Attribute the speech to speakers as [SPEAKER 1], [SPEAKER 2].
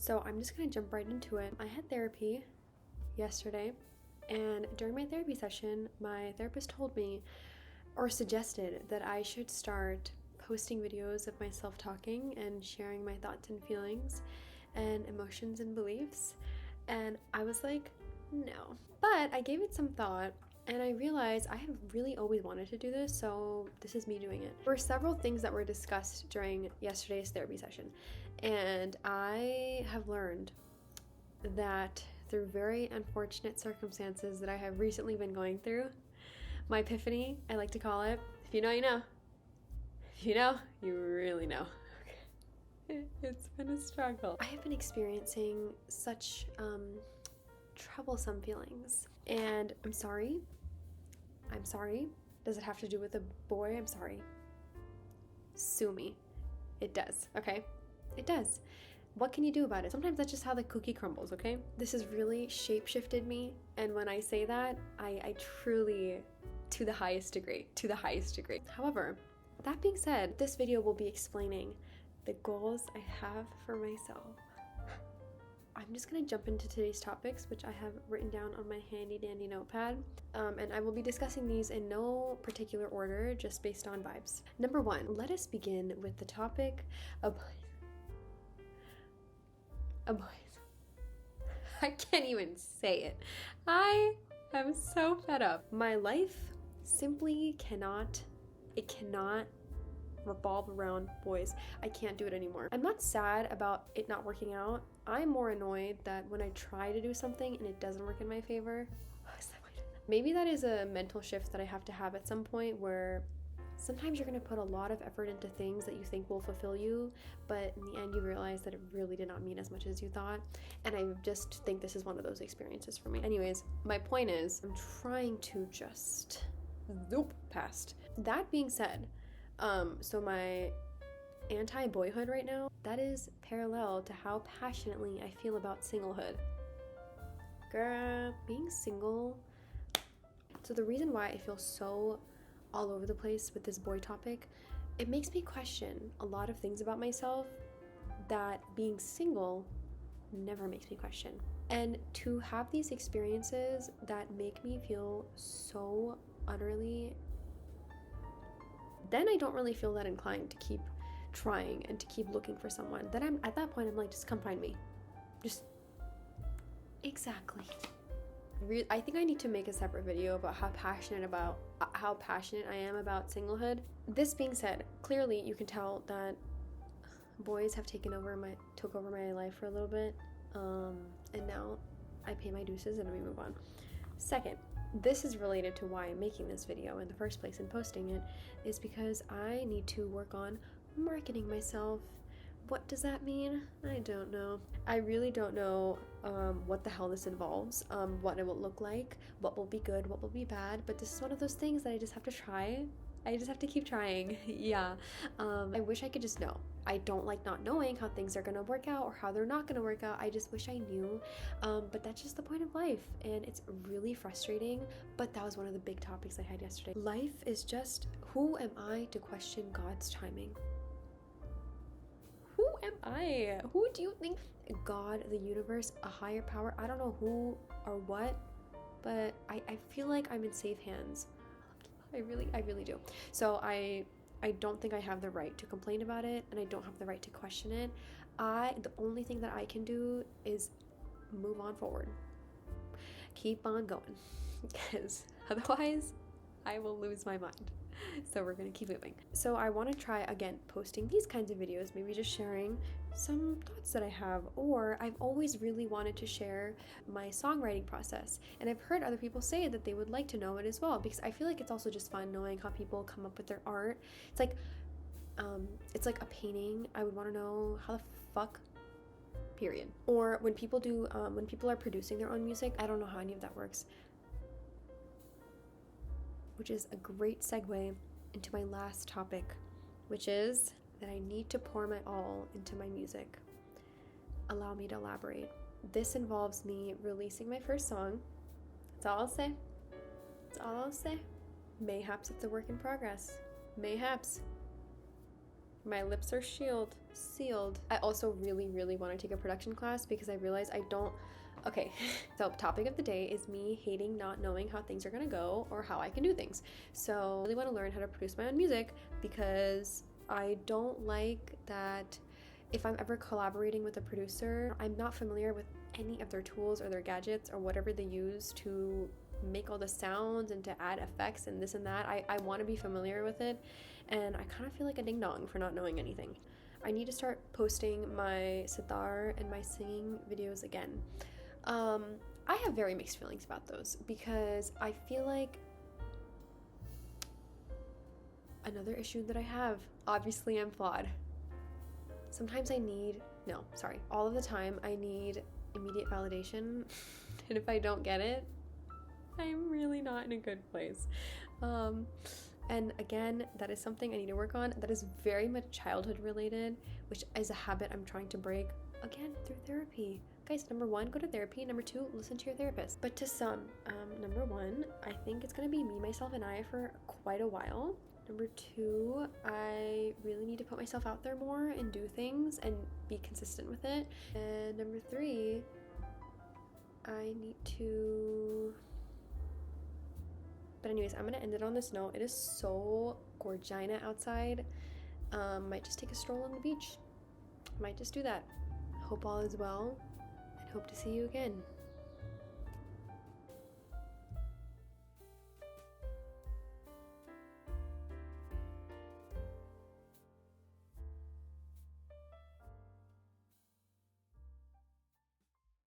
[SPEAKER 1] So I'm just gonna jump right into it. I had therapy yesterday, and during my therapy session, my therapist told me or suggested that I should start posting videos of myself talking and sharing my thoughts and feelings and emotions and beliefs. And I was like, no. But I gave it some thought and I realized I have really always wanted to do this, so this is me doing it. There were several things that were discussed during yesterday's therapy session, and I have learned that through very unfortunate circumstances that I have recently been going through, my epiphany, I like to call it. If you know, you know. If you know, you really know. Okay. It's been a struggle. I have been experiencing such troublesome feelings, and I'm sorry. I'm sorry. Does it have to do with a boy? I'm sorry. Sue me. It does, okay? It does. What can you do about it? Sometimes that's just how the cookie crumbles, okay? This has really shape-shifted me, and when I say that, I truly, to the highest degree. However, that being said, this video will be explaining the goals I have for myself. I'm just gonna jump into today's topics, which I have written down on my handy dandy notepad, and I will be discussing these in no particular order, just based on vibes. Number one, let us begin with the topic of boys. I can't even say it. I am so fed up. My life simply cannot revolve around boys. I can't do it anymore. I'm not sad about it not working out. I'm more annoyed that when I try to do something and it doesn't work in my favor. Maybe that is a mental shift that I have to have at some point, where sometimes you're going to put a lot of effort into things that you think will fulfill you, but in the end you realize that it really did not mean as much as you thought. And I just think this is one of those experiences for me. Anyways, my point is, I'm trying to just zoop past. That being said, so my anti-boyhood right now, that is parallel to how passionately I feel about singlehood. Girl, being single. So the reason why I feel so all over the place with this boy topic, it makes me question a lot of things about myself that being single never makes me question. And to have these experiences that make me feel so utterly, then I don't really feel that inclined to keep trying and to keep looking for someone. Then I'm at that point, I'm like, just come find me. Just exactly. I think I need to make a separate video about how passionate I am about singlehood. This being said, clearly you can tell that boys have took over my life for a little bit, and now I pay my dues and we move on. Second, this is related to why I'm making this video in the first place and posting it, is because I need to work on marketing myself. What does that mean? I don't know. I really don't know what the hell this involves, what it will look like, what will be good, what will be bad, but this is one of those things that I just have to try. I just have to keep trying. Yeah. I wish I could just know. I don't like not knowing how things are gonna work out or how they're not gonna work out. I just wish I knew. But that's just the point of life, and it's really frustrating. But that was one of the big topics I had yesterday. Life is just, who am I to question God's timing? Who am I? Who do you think? God, the universe, a higher power? I don't know who or what, but I feel like I'm in safe hands. I really do. So I don't think I have the right to complain about it, and I don't have the right to question it. The only thing that I can do is move on forward. Keep on going, because otherwise I will lose my mind. So we're gonna keep moving. So I want to try again posting these kinds of videos, maybe just sharing some thoughts that I have, or I've always really wanted to share my songwriting process, and I've heard other people say that they would like to know it as well, because I feel like it's also just fun knowing how people come up with their art. It's like a painting. I would want to know how the fuck, period. Or when people are producing their own music, I don't know how any of that works. Which is a great segue into my last topic, which is that I need to pour my all into my music. Allow me to elaborate. This involves me releasing my first song. That's all I'll say. That's all I'll say. Mayhaps it's a work in progress. Mayhaps. My lips are sealed. I also really, really want to take a production class because I realize I don't. Okay, so topic of the day is me hating not knowing how things are gonna go or how I can do things. So I really want to learn how to produce my own music because I don't like that if I'm ever collaborating with a producer, I'm not familiar with any of their tools or their gadgets or whatever they use to make all the sounds and to add effects and this and that. I want to be familiar with it, and I kind of feel like a ding dong for not knowing anything. I need to start posting my sitar and my singing videos again. I have very mixed feelings about those because I feel like another issue that I have, obviously I'm flawed. Sometimes all of the time I need immediate validation. And if I don't get it, I'm really not in a good place. And again, that is something I need to work on. That is very much childhood related, which is a habit I'm trying to break, again, through therapy. Guys, number 1, go to therapy. Number 2, listen to your therapist. But to some, number 1, I think it's gonna be me, myself, and I for quite a while. Number 2, I really need to put myself out there more and do things and be consistent with it. And number 3, I need to... But anyways, I'm gonna end it on this note. It is so gorgina outside. Might just take a stroll on the beach. Might just do that. Hope all is well, and hope to see you again.